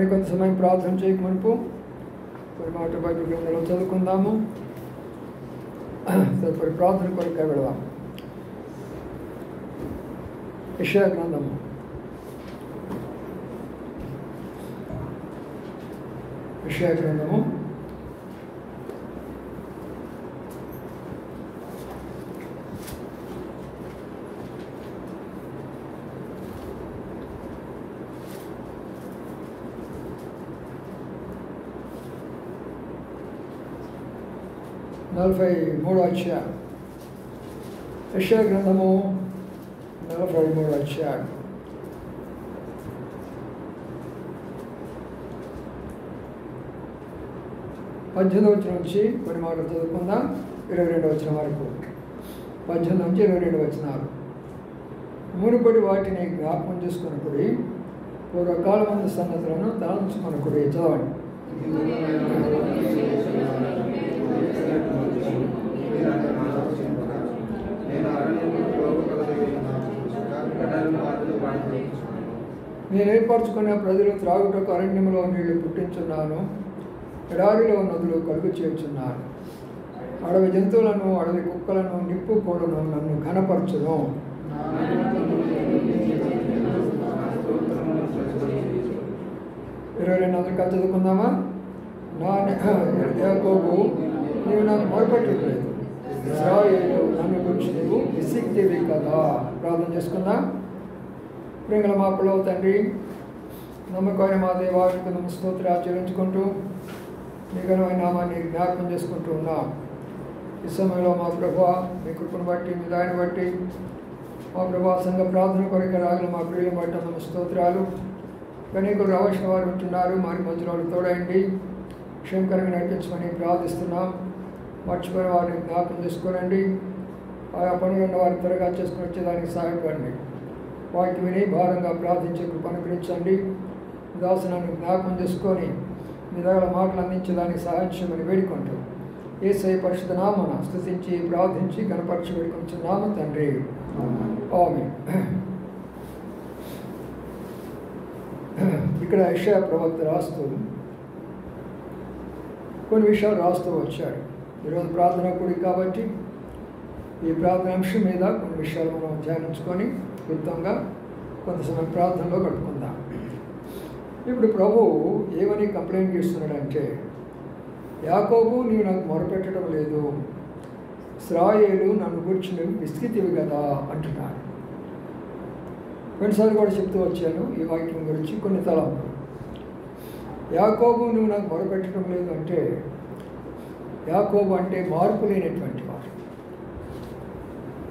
కొంత సమయం ప్రార్థన చేయకమునుపు కొన్ని మాట బైబిల్ గ్రంథంలో చదువుకుందాము. తదుపరి ప్రార్థన కొరకై వెళదాం. యెషయా గ్రంథము 43వ అధ్యాయం. యెషయా గ్రంథము 43వ అధ్యాయం. పద్దెనిమిదవ వచనం నుంచి కొన్ని మాటలు చదువుకుందాం. 22వ వచనం వరకు. 18 నుంచి 22 వచనాలు. మునుపటి వాటిని జ్ఞాపకం చేసుకున్నప్పుడు పూర్వకాలమందు సంగతులను తలంచుకున్నప్పుడు చదవండి. నేను ఏర్పరచుకున్న ప్రజలు త్రాగుటకు అరణ్యంలో నీళ్లు పుట్టించున్నాను, ఎడారిలో నదులు కలుగు చేర్చున్నాను. అడవి జంతువులను, అడవి కుక్కలను, నిప్పు కోడను నన్ను ఘనపరచును. ఇరవై రెండు చదువుకుందామా? నా యాకోబు, నీవు నాకు మొరపెట్టలేదు, ఇశ్రాయేలు నన్ను గురించి నీవు విసిక్తివి కదా. ప్రార్థన చేసుకుందాం. ప్రేమల మా పిల్లవ తండ్రి, నమ్మకమైన మా దేవానికి స్తోత్రాలు ఆచరించుకుంటూ మీ ఘనమైన నామాన్ని జ్ఞాపకం చేసుకుంటూ ఉన్నాం. ఈ సమయంలో మా ప్రభువా, మీ కృపను బట్టి, మీ దాన్ని బట్టి, మా ప్రభా సంఘ ప్రార్థన కొరకు రాగల మా ప్రియుల బట్టి స్తోత్రాలు. అనేకులు రావాల్సిన వారు ఉంటున్నారు. మరి మధ్యలో తోడండి, క్షేమకరంగా నడిపించమని ప్రార్థిస్తున్నాం. మర్చిపోయిన వారిని జ్ఞాపకం చేసుకోనండి. ఆయా పనులు ఉన్న వారిని త్వరగా చేసుకుని వచ్చేదానికి సహాయపడండి. వాటికి విని భారంగా ప్రార్థించే కృపను గురించండి. దాసులను జ్ఞాపకం చేసుకొని మీ దగ్గర మాటలు అందించేదానికి సహాయం చేయమని వేడుకుంటూ యేసయ్య పరిశుద్ధ నామమున స్తుతించి ప్రార్థించి గణపరచి వేడుకొంచున్నాము తండ్రి. ఆమేన్. ఇక్కడ యెషయా ప్రవక్త రాస్తూ కొన్ని విషయాలు రాస్తూ వచ్చాడు. ఈరోజు ప్రార్థన కూడి కాబట్టి ఈ ప్రార్థన అంశం మీద కొన్ని విషయాలు మనం ధ్యానించుకొని క్లుప్తంగా కొంత సమయం ప్రార్థనలో గడుపుకుందాం. ఇప్పుడు ప్రభువు ఏమని కంప్లైంట్ చేస్తున్నాడంటే, యాకోబు నీవు నాకు మొరపెట్టడం లేదు, ఇశ్రాయేలు నన్ను గురించి నువ్వు విసిగితివి కదా అంటున్నాడు. కొన్నిసార్లు కూడా చెప్తూ వచ్చాను ఈ వాక్యం గురించి కొన్ని తలంపులు. యాకోబు నువ్వు నాకు మొరపెట్టడం లేదు అంటే, యాకోబు అంటే మార్పు లేనటువంటి వాడు,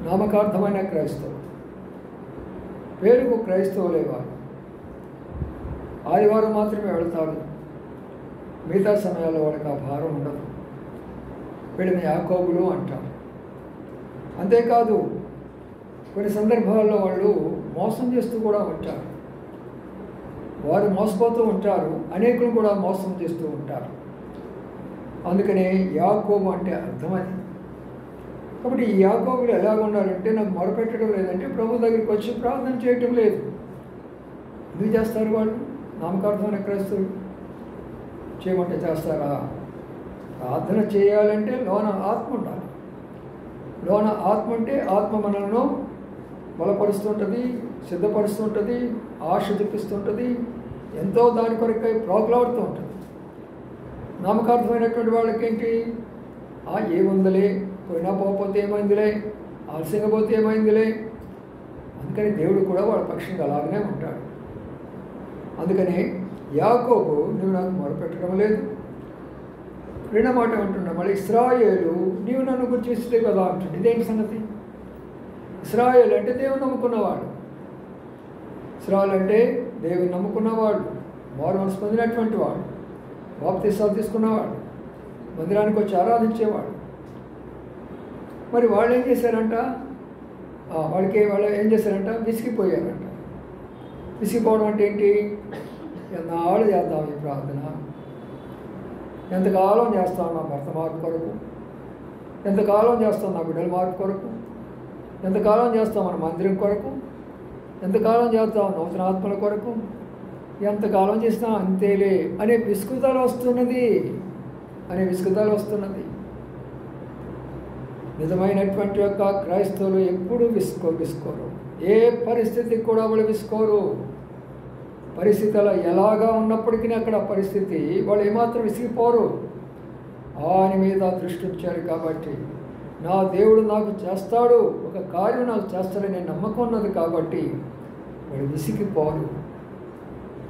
నామకార్థమైన క్రైస్తవుడు, పేరుకు క్రైస్తవులే వారు. ఆదివారం మాత్రమే వెళతాడు, మిగతా సమయాల్లో వాళ్ళకి ఆ భారం ఉండదు. వీళ్ళని యాకోబులు అంటారు. అంతేకాదు కొన్ని సందర్భాల్లో వాళ్ళు మోసం చేస్తూ కూడా ఉంటారు. వారు మోసపోతూ ఉంటారు, అనేకులు కూడా మోసం చేస్తూ ఉంటారు. అందుకనే యాకోబు అంటే అర్థమది. కాబట్టి ఈ యాకోబులు ఎలాగ ఉండాలంటే, నాకు మొరపెట్టడం లేదంటే ప్రభు దగ్గరికి వచ్చి ప్రార్థన చేయటం లేదు. ఎందుకు చేస్తారు వాళ్ళు? నామకార్థమైన క్రైస్తవులు చేయమంటే చేస్తారా? ప్రార్థన చేయాలంటే లోన ఆత్మ ఉండాలి. లోన ఆత్మ ఉంటే ఆత్మ మనలను బలపరుస్తుంటుంది, సిద్ధపరుస్తుంటుంది, ఆశ చూపిస్తుంటుంది, ఎంతో దాని కొరకై ప్రోగ్లాడుతూ ఉంటుంది. నామకార్థమైనటువంటి వాళ్ళకేంటి, ఏముందిలే, పోయినా పోతే ఏమైందిలే, ఆలస్యంగా పోతే ఏమైందిలే. అందుకని దేవుడు కూడా వాళ్ళ పక్షంగా అలాగనే ఉంటాడు. అందుకని యాకోబు నువ్వు నాకు మొరపెట్టడం లేదు. రెండో మాట అంటున్నా మళ్ళీ, ఇశ్రాయేలు నీవు నన్ను గురించి ఇస్తే కదా అంటుంది. ఇదేంటి సంగతి? ఇశ్రాయేలు అంటే దేవుని నమ్ముకున్నవాడు. ఇశ్రాయేలు అంటే దేవుని నమ్ముకున్నవాడు, మారు మనసు పొందినటువంటి వాడు, బాప్తిసాలు తీసుకున్నవాడు, మందిరానికి వచ్చి ఆరాధించేవాడు. మరి వాళ్ళు ఏం చేశారంట? వాళ్ళు ఏం చేశారంట? విసిగిపోయారంట. విసిగిపోవడం అంటే ఏంటి? ఎన్నాళ్ళు చేద్దాం ఈ ప్రార్థన, ఎంతకాలం చేస్తాం నా భర్త మార్పు కొరకు, ఎంతకాలం చేస్తాం నా బిడ్డల మార్పు కొరకు, ఎంతకాలం చేస్తాం మన మందిరం కొరకు, ఎంతకాలం చేస్తాం నూతన ఆత్మల కొరకు, ఎంతకాలం చేసినా అంతేలే అనే విసుగుదల వస్తున్నది. నిజమైనటువంటి యొక్క క్రైస్తవులు ఎప్పుడు విసుకోరు. ఏ పరిస్థితికి కూడా వాళ్ళు విసుకోరు. పరిస్థితులు ఎలాగా ఉన్నప్పటికీ అక్కడ పరిస్థితి వాళ్ళు ఏమాత్రం విసిగిపోరు. ఆయన మీద దృష్టి ఉంచారు కాబట్టి, నా దేవుడు నాకు చేస్తాడు, ఒక కార్యం నాకు చేస్తాడని నమ్మకం ఉన్నది కాబట్టి వాళ్ళు విసిగిపోరు.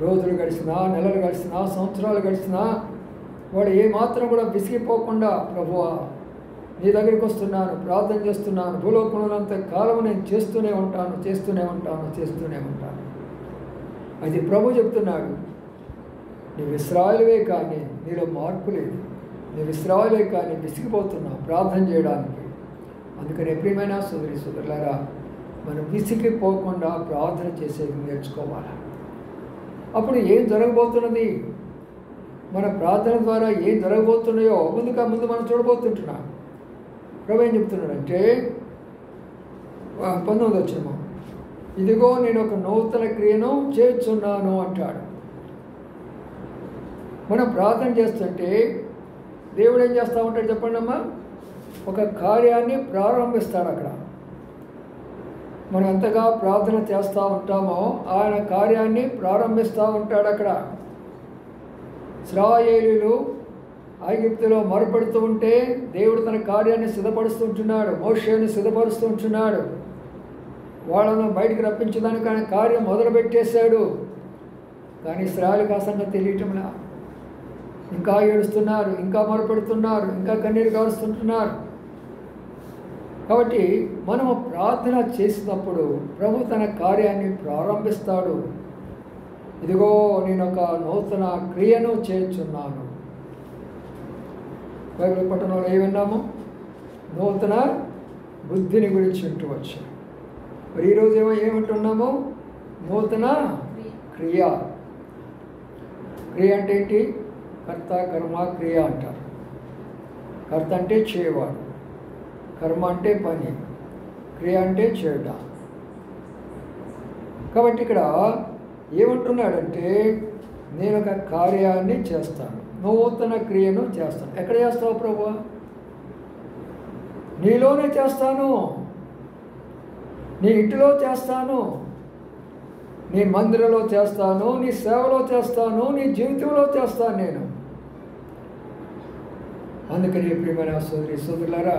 రోజులు గడిచినా, నెలలు గడిచినా, సంవత్సరాలు గడిచినా వాడు ఏమాత్రం కూడా విసిగిపోకుండా, ప్రభువా నీ దగ్గరికి వస్తున్నాను, ప్రార్థన చేస్తున్నాను, భూలోకంలోనంత కాలం నేను చేస్తూనే ఉంటాను. అది ప్రభు చెప్తున్నాడు, నీవు ఇశ్రాయేలువే కానీ నీలో మార్పు లేదు, నీవు ఇశ్రాయేలే కానీ విసిగిపోతున్నావు ప్రార్థన చేయడానికి. అందుకని ప్రియమైన సోదరులారా, మనం విసిగిపోకుండా ప్రార్థన చేసేది నేర్చుకోవాలి. అప్పుడు ఏం జరగబోతున్నది, మన ప్రార్థన ద్వారా ఏం జరగబోతున్నాయో ముందు మనం చూడబోతుంటున్నాం. ప్రభు ఏం చెప్తున్నాడంటే 19వ వచనం, ఇదిగో నేను ఒక నూతన క్రియను చేస్తున్నాను అంటాడు. మనం ప్రార్థన చేస్తుంటే దేవుడు ఏం చేస్తూ ఉంటాడు చెప్పండి అమ్మా? ఒక కార్యాన్ని ప్రారంభిస్తాడు. అక్కడ మనం ఎంతగా ప్రార్థన చేస్తూ ఉంటామో ఆయన కార్యాన్ని ప్రారంభిస్తూ ఉంటాడు. అక్కడ ఇశ్రాయేలీయులు ఐగుప్తులో మొరపెడుతూ ఉంటే దేవుడు తన కార్యాన్ని సిద్ధపరుస్తూ ఉంటున్నాడు, మోషేని సిద్ధపరుస్తూ ఉంటున్నాడు. వాళ్ళను బయటికి రప్పించడానికి ఆయన కార్యం మొదలుపెట్టేశాడు. కానీ ఇశ్రాయేలుకి ఆ సంగతి తెలియటంలా, ఇంకా ఏడుస్తున్నారు, ఇంకా మొరపెడుతున్నారు, ఇంకా కన్నీరు కారుస్తుంటున్నారు. కాబట్టి మనము ప్రార్థన చేసినప్పుడు ప్రభు తన కార్యాన్ని ప్రారంభిస్తాడు. ఇదిగో నేను ఒక నూతన క్రియను చేర్చున్నాను. బైబిల్ పట్టణంలో ఏమి విన్నాము? నూతన బుద్ధిని గురించి వింటూ వచ్చాం. మరి ఈరోజు ఏమంటున్నాము? నూతన క్రియ. క్రియ అంటే ఏంటి? కర్త, కర్మ, క్రియ అంటారు. కర్త అంటే చేయవాడు, కర్మ అంటే పని, క్రియ అంటే చేయట. కాబట్టి ఇక్కడ ఏమంటున్నాడంటే, నేను ఒక కార్యాన్ని చేస్తాను, నూతన క్రియను చేస్తాను. ఎక్కడ చేస్తావు ప్రభువా? నీలోనే చేస్తాను, నీ ఇంటిలో చేస్తాను, నీ మందిరంలో చేస్తాను, నీ సేవలో చేస్తాను, నీ జీవితంలో చేస్తాను నేను. అందుకని ప్రియమైన సోదరులారా,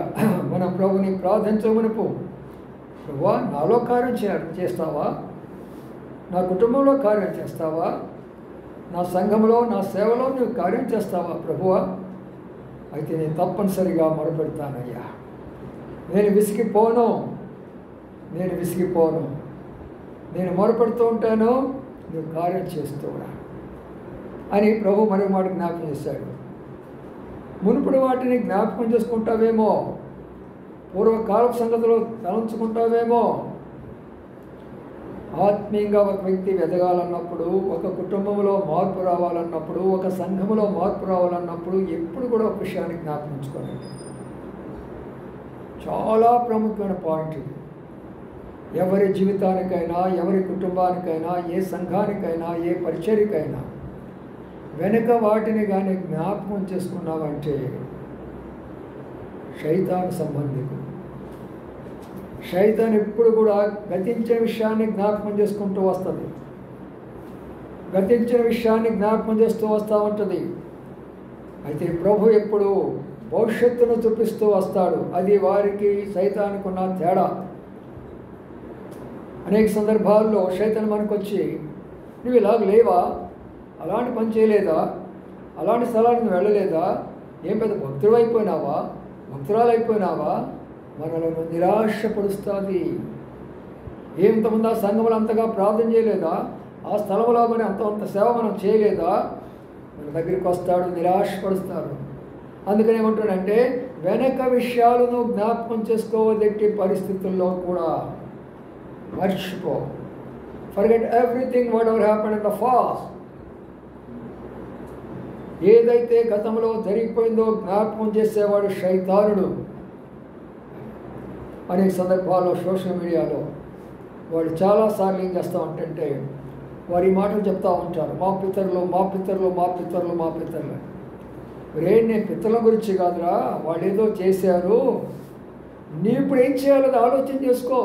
మన ప్రభుని ప్రార్థించమనుపు. ప్రభువా, నాలో కార్యం చేస్తావా? నా కుటుంబంలో కార్యం చేస్తావా? నా సంఘంలో, నా సేవలో నువ్వు కార్యం చేస్తావా ప్రభువా? అయితే నేను తప్పనిసరిగా మొరపెడతానయ్యా. నేను విసిగిపోను, నేను మొరపెడుతూ ఉంటాను, నువ్వు కార్యం చేస్తూరా అని ప్రభు మరొక మాట జ్ఞాపకం చేశాడు. మునుపటి వాటిని జ్ఞాపకం చేసుకుంటావేమో, పూర్వకాలపు సంగతిలో తలంచుకుంటావేమో. ఆత్మీయంగా ఒక వ్యక్తి ఎదగాలన్నప్పుడు, ఒక కుటుంబంలో మార్పు రావాలన్నప్పుడు, ఒక సంఘంలో మార్పు రావాలన్నప్పుడు ఎప్పుడు కూడా ఒక విషయాన్ని జ్ఞాపకించుకోవాలి. చాలా ప్రముఖమైన పాయింట్ ఇది. ఎవరి జీవితానికైనా, ఎవరి కుటుంబానికైనా, ఏ సంఘానికైనా, ఏ పరిచర్యకైనా వెనుక వాటిని కానీ జ్ఞాపకం చేసుకున్నావంటే శైతాను సంబంధికుడు. శైతాన్ ఎప్పుడు కూడా గతించే విషయాన్ని జ్ఞాపకం చేసుకుంటూ వస్తుంది, గతించిన విషయాన్ని జ్ఞాపకం చేస్తూ వస్తూ ఉంటుంది. అయితే ప్రభు ఎప్పుడు భవిష్యత్తును చూపిస్తూ వస్తాడు. అది వారికి సైతానికి ఉన్న తేడా. అనేక సందర్భాల్లో శైతాన్ మనకు వచ్చి, నువ్వు ఇలాగ లేవా, అలాంటి పని చేయలేదా, అలాంటి స్థలానికి నువ్వు వెళ్ళలేదా, ఏం పెద్ద భక్తుడు అయిపోయినావా, భక్తురాలు అయిపోయినావా, మనలను నిరాశపరుస్తుంది. ఇంతమంది ఆ సంఘంలో అంతగా ప్రార్థన చేయలేదా, ఆ స్థలంలో మరి అంత సేవ మనం చేయలేదా, మన దగ్గరికి వస్తాడు, నిరాశపరుస్తాడు. అందుకని ఏమంటాడంటే, వెనక విషయాలను జ్ఞాపకం చేసుకోవదెట్టి పరిస్థితుల్లో కూడా మర్చిపో. Forget everything what ever happened in the past. ఏదైతే గతంలో జరిగిపోయిందో జ్ఞాపకం చేసేవాడు శైతానుడు. అనేక సందర్భాల్లో సోషల్ మీడియాలో వాళ్ళు చాలాసార్లు ఏం చేస్తూ ఉంటుంటే, వారి మాటలు చెప్తూ ఉంటారు, మా పితరులు, మా పితరులు, మా పితరులు, మా పితరులు. నేను పితరుల గురించి కాదురా, వాళ్ళు ఏదో చేశారు, నీ ఇప్పుడు ఏం చేయాలో ఆలోచన చేసుకో.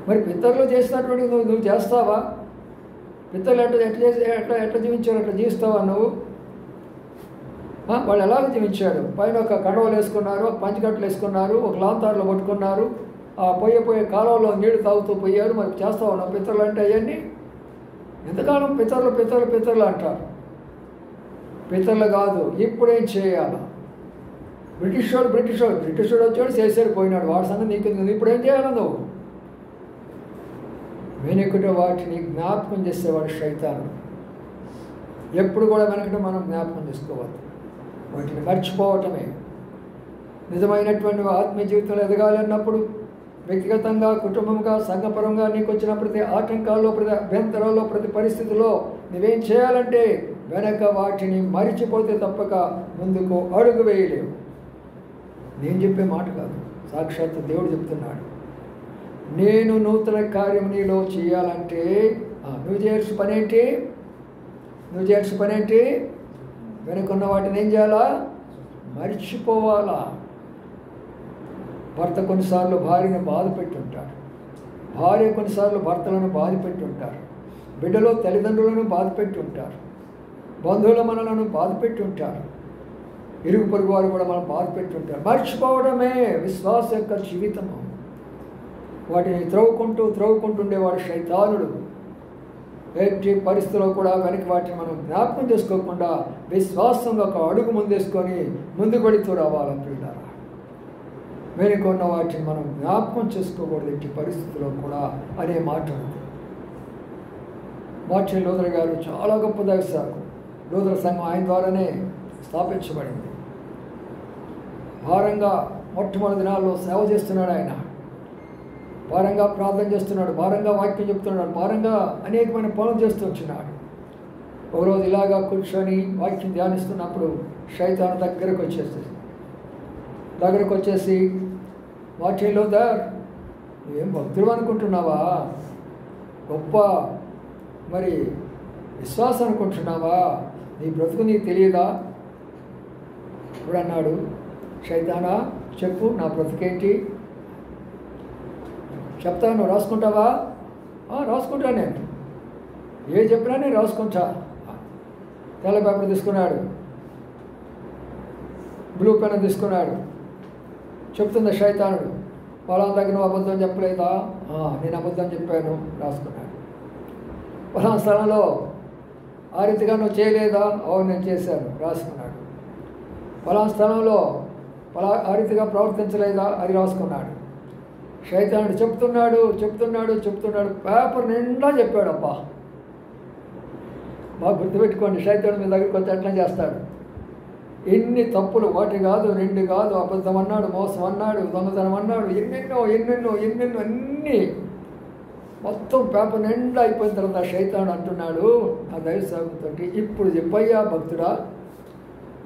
మరి పితరులు చేసినటువంటి నువ్వు చేస్తావా? పితరులు ఎట్లా జీవించారు అట్లా జీవిస్తావా నువ్వు? వాళ్ళు ఎలాగ జీవించారు? పైన ఒక కండవలు వేసుకున్నారు, ఒక పంచకట్టలు వేసుకున్నారు, ఒక లాంతారులో పట్టుకున్నారు, ఆ పోయే కాలంలో నీళ్లు తాగుతూ పోయారు. మరి చేస్తావా నువ్వు? పితరులు అంటే అవన్నీ ఎంతకాలం పితరులు అంటారు. పితరులు కాదు, ఇప్పుడేం చేయాలి? బ్రిటిషోడు వచ్చాడు, చేసాడు, పోయినాడు, వాడి సంగతి నీకు ఇప్పుడేం చేయాలి? నువ్వు వెనుకటి వాటిని జ్ఞాపకం చేసేవాడు శైతాను. ఎప్పుడు కూడా వెనకటి మనం జ్ఞాపకం చేసుకోవద్దు, వాటిని మర్చిపోవటమే. నిజమైనటువంటి ఆత్మీయ జీవితంలో ఎదగాలన్నప్పుడు వ్యక్తిగతంగా, కుటుంబంగా, సంఘపరంగా నీకు వచ్చిన ప్రతి ఆటంకాల్లో, ప్రతి అభ్యంతరాల్లో, ప్రతి పరిస్థితుల్లో నువ్వేం చేయాలంటే వెనక వాటిని మరిచిపోతే తప్పక ముందుకు అడుగు వేయలేవు. నేను చెప్పే మాట కాదు, సాక్షాత్ దేవుడు చెప్తున్నాడు. నేను నూతన కార్యం నీలో చేయాలంటే నువ్వు చేయాల్సిన పని ఏంటి? వెనుకున్న వాటిని ఏం చేయాలా? మర్చిపోవాలా. భర్త కొన్నిసార్లు భార్యను బాధ పెట్టుంటాడు, భార్య కొన్నిసార్లు భర్తలను బాధ పెట్టుంటారు, బిడ్డలో తల్లిదండ్రులను బాధ పెట్టుంటారు, బంధువుల మనలను బాధ పెట్టుంటారు, ఇరుగు పొరుగు వారు కూడా మనం బాధ పెట్టుంటారు. మర్చిపోవడమే విశ్వాస యొక్క జీవితము. వాటిని త్రవ్వుకుంటుండేవాడు శైతానుడు. ఎట్టి పరిస్థితుల్లో కూడా వెనక్కి వాటిని మనం జ్ఞాపకం చేసుకోకుండా విశ్వాసంగా ఒక అడుగు ముందేసుకొని ముందుకు వెళుతూ రావాలి. ప్రియులారా, వెనుకున్న వాటిని మనం జ్ఞాపకం చేసుకోకూడదు ఎట్టి పరిస్థితుల్లో కూడా అనే మాట ఉంది. మార్టిన్ లూథర్ గారు చాలా గొప్ప దైవసేవకుడు. లూథర్ సంఘం ఆయన ద్వారానే స్థాపించబడింది. భారంగా మొట్టమొదటి దినాల్లో సేవ చేస్తున్నాడు ఆయన. భారంగా ప్రార్థన చేస్తున్నాడు, భారంగా వాక్యం చెప్తున్నాడు, భారంగా అనేకమైన పనులు చేస్తూ వచ్చినాడు. ఒకరోజు ఇలాగా కూర్చొని వాక్యం ధ్యానిస్తున్నప్పుడు శైతాను దగ్గరకు వచ్చేసి మార్టిన్ లూథర్, నువ్వేం భక్తుడు అనుకుంటున్నావా? గొప్ప మరి విశ్వాసం అనుకుంటున్నావా? నీ బ్రతుకు నీకు తెలియదా? ఇప్పుడు అన్నాడు, శైతానా చెప్పు, నా బ్రతుకేంటి చెప్తాను, రాసుకుంటావా? రాసుకుంటా, నేను ఏ చెప్పినా నేను రాసుకుంటా. తెల్ల పేపర్ తీసుకున్నాడు, బ్లూ పెన్ తీసుకున్నాడు. చెప్తుంది శైతానుడు, పలానా దగ్గర నువ్వు అబద్ధం చెప్పలేదా? నేను అబద్ధం చెప్పాను, రాసుకున్నాడు. పలానా స్థలంలో ఆ రీతిగా నువ్వు చేయలేదా? అవును నేను చేశాను, రాసుకున్నాడు. పలానా స్థలంలో ఆ రీతిగా ప్రవర్తించలేదా? అది రాసుకున్నాడు. శైతానుడు చెప్తున్నాడు. పేపర్ నిండా చెప్పాడు. అబ్బా, బాగా గుర్తుపెట్టుకోండి, శైతానుడు మీ దగ్గరికి వచ్చి అట్లా చేస్తాడు. ఎన్ని తప్పులు, ఒకటి కాదు, రెండు కాదు, అబద్ధం అన్నాడు, మోసం అన్నాడు, దొంగతనం అన్నాడు, ఎన్నెన్నో అన్నీ మొత్తం పేపర్ నిండా అయిపోయిన తర్వాత శైతానుడు అంటున్నాడు ఆ దైవసేవకునితో, ఇప్పుడు చెప్పయ్యా భక్తుడా,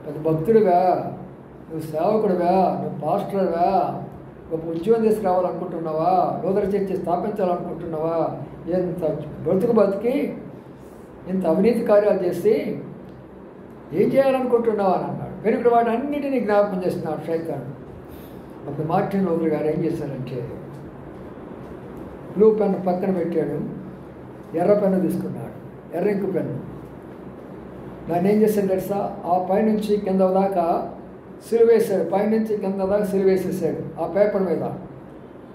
అది భక్తుడివా, నువ్వు సేవకుడివా, నువ్వు పాస్టర్వా, ఒక ఉద్యోగం తీసుకురావాలనుకుంటున్నావా, లూథర్ చర్చి స్థాపించాలనుకుంటున్నావా, ఎంత బతికి ఇంత అవినీతి కార్యాలు చేసి ఏం చేయాలనుకుంటున్నావా అని అన్నాడు. వెనుక వాడు అన్నిటినీ జ్ఞాపకం చేస్తున్నాడు శైతానుడు. అప్పుడు మార్టిన్ లూథర్ గారు ఏం చేశారంటే బ్లూ పెన్ పక్కన పెట్టాడు, ఎర్ర పెన్ను తీసుకున్నాడు, ఎర్ర ఇంకు పెన్ను. దాన్ని ఏం చేశాడు తెలుసా, ఆ పైనుంచి కింద దాకా సిలువేశాడు, పైనుంచి కింద దాకా సిలువేసేసాడు ఆ పేపర్ మీద.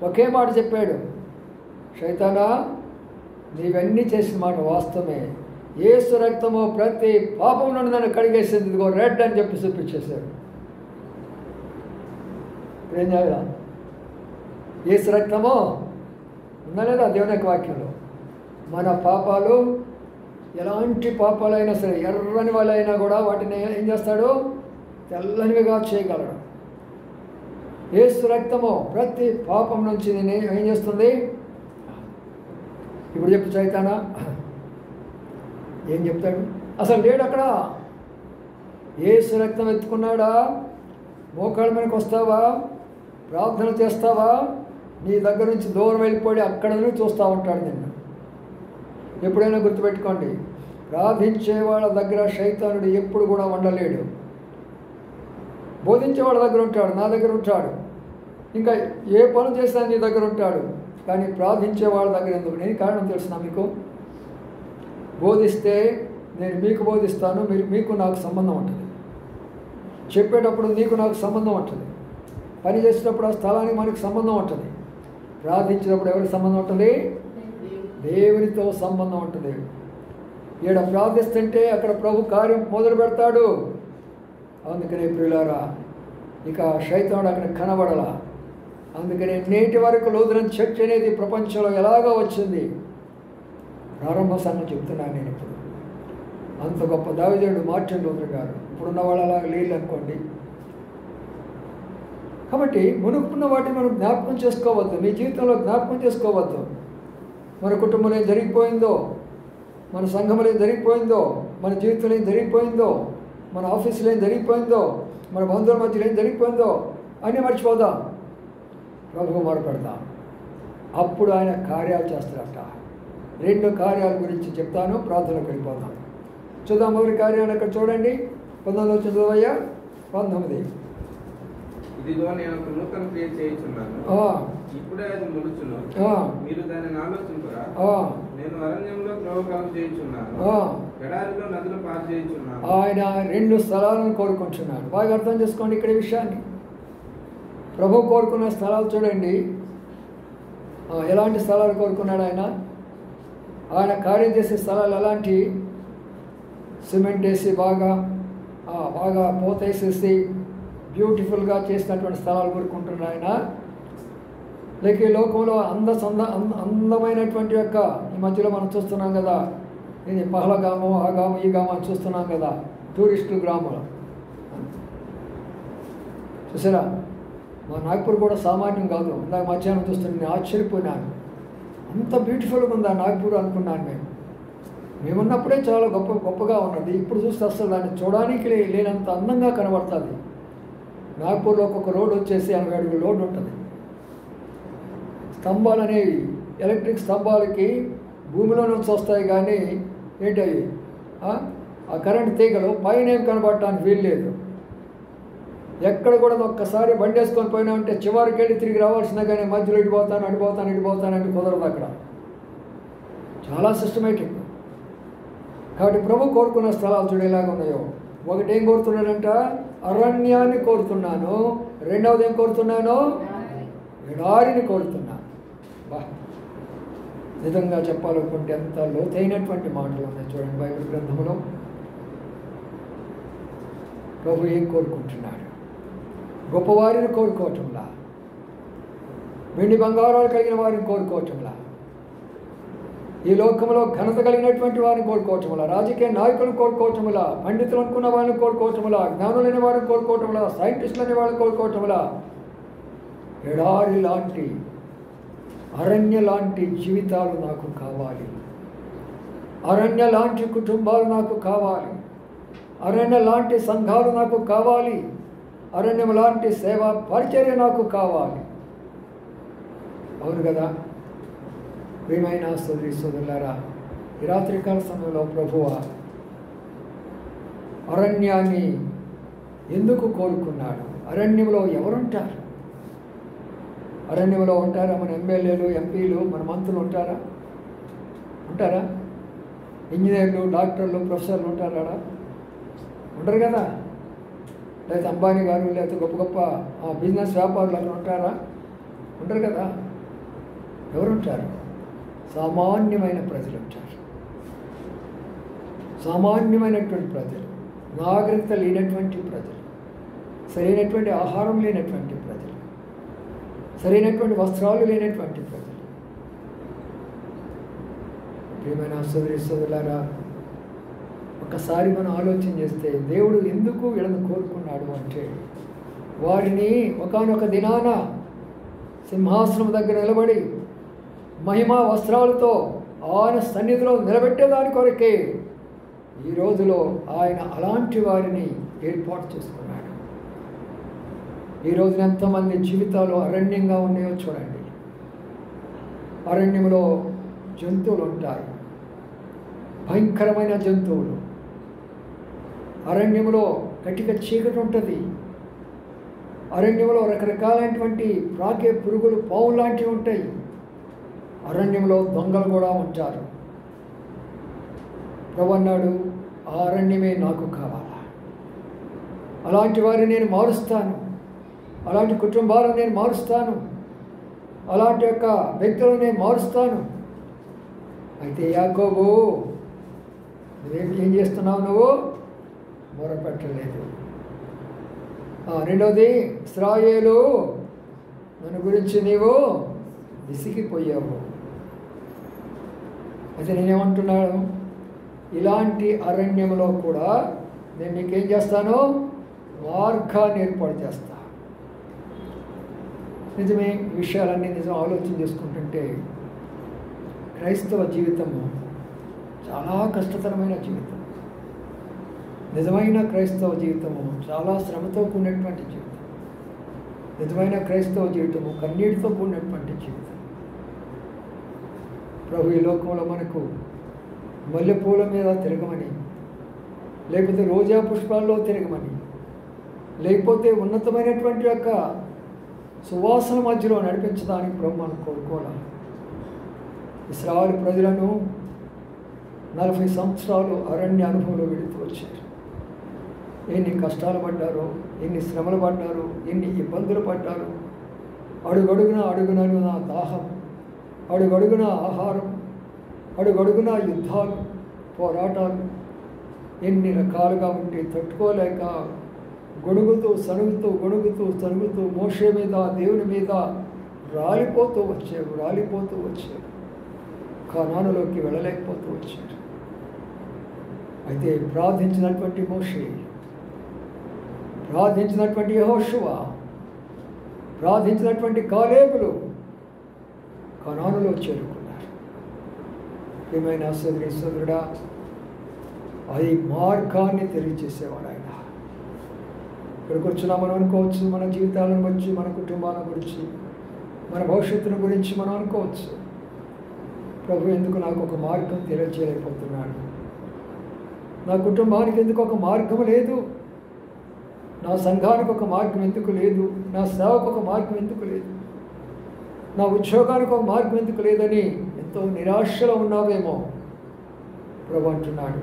ఒకే మాట చెప్పాడు, శైతానా నీవన్నీ చేసిన మాట వాస్తవమే, యేసు రక్తము ప్రతి పాపం నుండి నన్ను కడిగేసింది, ఇదిగో రెడ్ అని చెప్పి చూపించేశాడు. ఇప్పుడేం చేయాలి? యేసు రక్తము ఉందా లేదా దేవుని యొక్క వాక్యంలో? మన పాపాలు ఎలాంటి పాపాలైనా సరే, ఎర్రని వాళ్ళైనా కూడా వాటిని ఏం చేస్తాడు? తెల్లనివిగా చేయగలడు. యేసు రక్తము ప్రతి పాపం నుంచి నేను ఏం చేస్తుంది? ఇప్పుడు చెప్పు చైతానా, ఏం చెప్తాడు? అసలు లేడు అక్కడ. యేసు రక్తం ఎత్తుకున్నాడా? మోకాళ్ళ మీదకి వస్తావా, ప్రార్థన చేస్తావా, నీ దగ్గర నుంచి దూరం వెళ్ళిపోయి అక్కడ నుంచి చూస్తూ ఉంటాడు నిన్ను. ఎప్పుడైనా గుర్తుపెట్టుకోండి, ప్రార్థించే వాళ్ళ దగ్గర శైతానుడు ఎప్పుడు కూడా ఉండలేడు. బోధించే వాళ్ళ దగ్గర ఉంటాడు, నా దగ్గర ఉంటాడు, ఇంకా ఏ పనులు చేసినా నీ దగ్గర ఉంటాడు. కానీ ప్రార్థించే వాళ్ళ దగ్గర ఎందుకు? నేను కారణం తెలుసునా మీకు? బోధిస్తే నేను మీకు బోధిస్తాను, మీకు నాకు సంబంధం ఉంటుంది. చెప్పేటప్పుడు నీకు నాకు సంబంధం ఉంటుంది. పని చేసేటప్పుడు ఆ స్థలానికి మనకు సంబంధం ఉంటుంది. ప్రార్థించేటప్పుడు ఎవరికి సంబంధం ఉంటుంది? దేవునితో సంబంధం ఉంటుంది. ఈడ ప్రార్థిస్తుంటే అక్కడ ప్రభు కార్యం మొదలు పెడతాడు. అందుకనే ప్రియులారా, ఇక శైతానుడు అక్కడ కనబడలా. అందుకనే నేటి వరకు లూథరన్ చర్చ్ అనేది ప్రపంచంలో ఎలాగో వచ్చింది. ప్రారంభ సంఘం చెప్తున్నాను నేను ఇప్పుడు. అంత గొప్ప దైవజనుడు మార్టిన్ లూథర్ గారు. ఇప్పుడున్న వాళ్ళు అలాగ లేరు అనుకోండి. కాబట్టి మునుకున్న వాటిని మనం జ్ఞాపకం చేసుకోవద్దు, మీ జీవితంలో జ్ఞాపకం చేసుకోవద్దు. మన కుటుంబంలో ఏం జరిగిపోయిందో, మన సంఘంలో ఏం జరిగిపోయిందో, మన జీవితంలో ఏం జరిగిపోయిందో, మన ఆఫీసులో ఏం జరిగిపోయిందో, మన బంధువుల మధ్యలో ఏం జరిగిపోయిందో అన్నీ మర్చిపోదాం, ప్రభువు మొరపెడదాం. అప్పుడు ఆయన కార్యాలు చేస్తారట. 2 కార్యాల గురించి చెప్తాను, ప్రార్థనకు వెళ్ళిపోదాం. చూద్దాం. మొదటి కార్యాన్ని అక్కడ చూడండి, 19 చదవయ్యా. 19. ఇదిగో నేను ఒక నూతన క్రియ చేయుచున్నాను, ఇప్పుడే అది మొలుచును, మీరు దానిని ఆలోచించురా. నేను అరణ్యంలో త్రోవకాలం చేయుచున్నాను, ఎడారిలో నదులు పారు చేయుచున్నాను. ఆయన 2 స్థలాలను కోరుకుంటున్నాడు. బాగా అర్థం చేసుకోండి ఇక్కడ విషయాన్ని. ప్రభు కోరుకున్న స్థలాలు చూడండి. ఎలాంటి స్థలాలు కోరుకున్నాడు ఆయన? ఆయన కార్యం చేసే స్థలాలు ఎలాంటి? సిమెంట్ వేసి బాగా పోతేసేసి బ్యూటిఫుల్గా చేసినటువంటి స్థలాలు కోరుకుంటున్నాడు ఆయన. లేక ఈ లోకంలో అందమైనటువంటి యొక్క ఈ మధ్యలో మనం చూస్తున్నాం కదా, ఇది పహలగాము ఆ గాము ఈ గాము అని చూస్తున్నాం కదా, టూరిస్టు గ్రామాలు చూసారా. మా నాగ్పూర్ కూడా సామాన్యం కాదు. ఇందాక మధ్యాహ్నం చూస్తుంటే నేను ఆశ్చర్యపోయినాను, అంత బ్యూటిఫుల్గా ఉందా నాగ్పూర్ అనుకున్నాను. మేమున్నప్పుడే చాలా గొప్పగా ఉన్నది. ఇప్పుడు చూస్తే అసలు దాన్ని చూడడానికి లేనంత అందంగా కనబడుతుంది. నాగ్పూర్లో ఒక్కొక్క రోడ్డు వచ్చేసి 80 అడుగుల రోడ్డు ఉంటుంది. స్తంభాలు అనేవి ఎలక్ట్రిక్ స్తంభాలకి భూమిలో నుంచి వస్తాయి, కానీ ఏంటవి ఆ కరెంట్ తీగలు పైన ఏం కనబడటానికి వీలు లేదు. ఎక్కడ కూడా ఒక్కసారి బండి వేసుకొని పోయినా అంటే చివరికి వెళ్ళి తిరిగి రావాల్సిందే, కానీ మధ్యలో ఇడిపోతాను అంటే కుదరదు. అక్కడ చాలా సిస్టమేటిక్. కాబట్టి ప్రభు కోరుకున్న స్థలాలు చూడేలాగా ఉన్నాయో. ఒకటి ఏం కోరుతున్నాడంట, అరణ్యాన్ని కోరుతున్నాను. రెండవది ఏం కోరుతున్నాను, ఎడారిని కోరుతున్నాను. బా, నిజంగా చెప్పాలనుకుంటే ఎంత లోతైనటువంటి మాటలు ఉన్నాయి చూడండి బైబిల్ గ్రంథంలో. ప్రభు ఏం కోరుకుంటున్నాడు, గొప్పవారిని కోరుకోవటంలా, వెండి బంగారాలు కలిగిన వారిని కోరుకోవటంలా, ఈ లోకంలో ఘనత కలిగినటువంటి వారిని కోరుకోవటంలా, రాజకీయ నాయకులను కోరుకోవటంలా, పండితులు అనుకున్న వారిని కోరుకోవటంలా, జ్ఞానులైన వారిని కోరుకోవటంలా, సైంటిస్టులు అనే వారిని కోరుకోవటంలా, ఎడారి లాంటి అరణ్య లాంటి జీవితాలు నాకు కావాలి. అరణ్య లాంటి కుటుంబాలు నాకు కావాలి. అరణ్య లాంటి సంఘాలు నాకు కావాలి. అరణ్యం లాంటి సేవా పరిచర్య నాకు కావాలి. అవును కదా ప్రియమైన సోదరులారా, ఈ రాత్రికాల సమయంలో ప్రభువా అరణ్యాన్ని ఎందుకు కోరుకున్నాడు? అరణ్యంలో ఎవరుంటారు? అరణ్యంలో ఉంటారా మన ఎమ్మెల్యేలు, ఎంపీలు, మన మంత్రులు ఉంటారా? ఇంజనీర్లు, డాక్టర్లు, ప్రొఫెసర్లు ఉంటారా? ఉంటారు కదా. లేకపోతే అంబానీ గారు, లేకపోతే గొప్ప గొప్ప బిజినెస్ వ్యాపారులు అక్కడ ఉంటారా? ఉంటారు కదా. ఎవరుంటారు? సామాన్యమైన ప్రజలు ఉంటారు. సామాన్యమైనటువంటి ప్రజలు, నాగరికత లేనటువంటి ప్రజలు, సరైనటువంటి ఆహారం లేనటువంటి ప్రజలు, సరైనటువంటి వస్త్రాలు లేనటువంటి ప్రజలు. ప్రియమైన సోదరులారా, ఒక్కసారి మనం ఆలోచన చేస్తే దేవుడు ఎందుకు వీళ్ళని కోరుకున్నాడు అంటే, వారిని ఒకానొక దినాన సింహాసనం దగ్గర నిలబడి మహిమా వస్త్రాలతో ఆయన సన్నిధిలో నిలబెట్టేదాని కొరకే ఈ రోజులో ఆయన అలాంటి వారిని ఏర్పాటు చేసుకున్నాడు. ఈ రోజున ఎంతమంది జీవితాలు అరణ్యంగా ఉన్నాయో చూడండి. అరణ్యంలో జంతువులు ఉంటాయి, భయంకరమైన జంతువులు. అరణ్యంలో కటిక చీకటి ఉంటుంది. అరణ్యంలో రకరకాలైనటువంటి ప్రాకే పురుగులు, పావులు లాంటివి ఉంటాయి. అరణ్యంలో దొంగలు కూడా ఉంటారు. ప్రభు అన్నాడు, ఆ అరణ్యమే నాకు కావాలా. అలాంటి వారిని నేను మారుస్తాను, అలాంటి కుటుంబాలను నేను మారుస్తాను, అలాంటి యొక్క వ్యక్తులను నేను మారుస్తాను. అయితే యాకోబు, ఏం చేస్తున్నావు? నువ్వు మొరపెట్టలేదు. రెండవది, ఇశ్రాయేలు, నన్ను గురించి నీవు విసిగిపోయావు. అయితే నేనేమంటున్నాను, ఇలాంటి అరణ్యంలో కూడా నేను నీకేం చేస్తాను? మార్గాన్ని ఏర్పాటు చేస్తా. నిజమే, విషయాలన్నీ నిజం ఆలోచన చేసుకుంటుంటే క్రైస్తవ జీవితము చాలా కష్టతరమైన జీవితం. నిజమైన క్రైస్తవ జీవితము చాలా శ్రమతో కూడినటువంటి జీవితం. నిజమైన క్రైస్తవ జీవితము కన్నీటితో కూడినటువంటి జీవితం. ప్రభు ఈ లోకంలో మనకు మల్లెపూల మీద తిరగమని, లేకపోతే రోజా పుష్పాల్లో తిరగమని, లేకపోతే ఉన్నతమైనటువంటి యొక్క సువాసన మధ్యలో నడిపించడానికి ప్రభు మనం కోరుకోవాలి. ఇశ్రాయేలు ప్రజలను 40 సంవత్సరాలు అరణ్య అనుభవంలో వెళుతూ వచ్చారు. ఎన్ని కష్టాలు పడ్డారో, ఎన్ని శ్రమలు పడ్డారో, ఎన్ని ఇబ్బందులు పడ్డారో. అడుగడుగున నా దాహం, అడుగడుగున ఆహారం, అడుగడుగున యుద్ధాలు, పోరాటాలు ఎన్ని రకాలుగా ఉంటే తట్టుకోలేక గొడుగుతూ సనుగుతూ మోషే మీద, దేవుని మీద రాలిపోతూ వచ్చారు. కానానులోకి వెళ్ళలేకపోతూ వచ్చారు. అయితే ప్రార్థించినటువంటి మోషే, ప్రార్థించినటువంటి యెహోషువ, ప్రార్థించినటువంటి కాలేబులు కనానులో చేరుకున్నారు. ఏమైనా సోదరుడా, అది మార్గాన్ని తెలియజేసేవాడు ఆయన. ఇక్కడికి వచ్చినా మనం అనుకోవచ్చు, మన జీవితాలను గురించి, మన కుటుంబాల గురించి, మన భవిష్యత్తును గురించి మనం అనుకోవచ్చు, ప్రభు ఎందుకు నాకు ఒక మార్గం తెలియజేయలేకపోతున్నాడు, నా కుటుంబానికి ఎందుకు ఒక మార్గం లేదు, నా సంఘానికి ఒక మార్గం ఎందుకు లేదు, నా సేవకు ఒక మార్గం ఎందుకు లేదు, నా ఉద్యోగానికి ఒక మార్గం ఎందుకు లేదని ఎంతో నిరాశలో ఉన్నావేమో. ప్రభు అంటున్నాడు,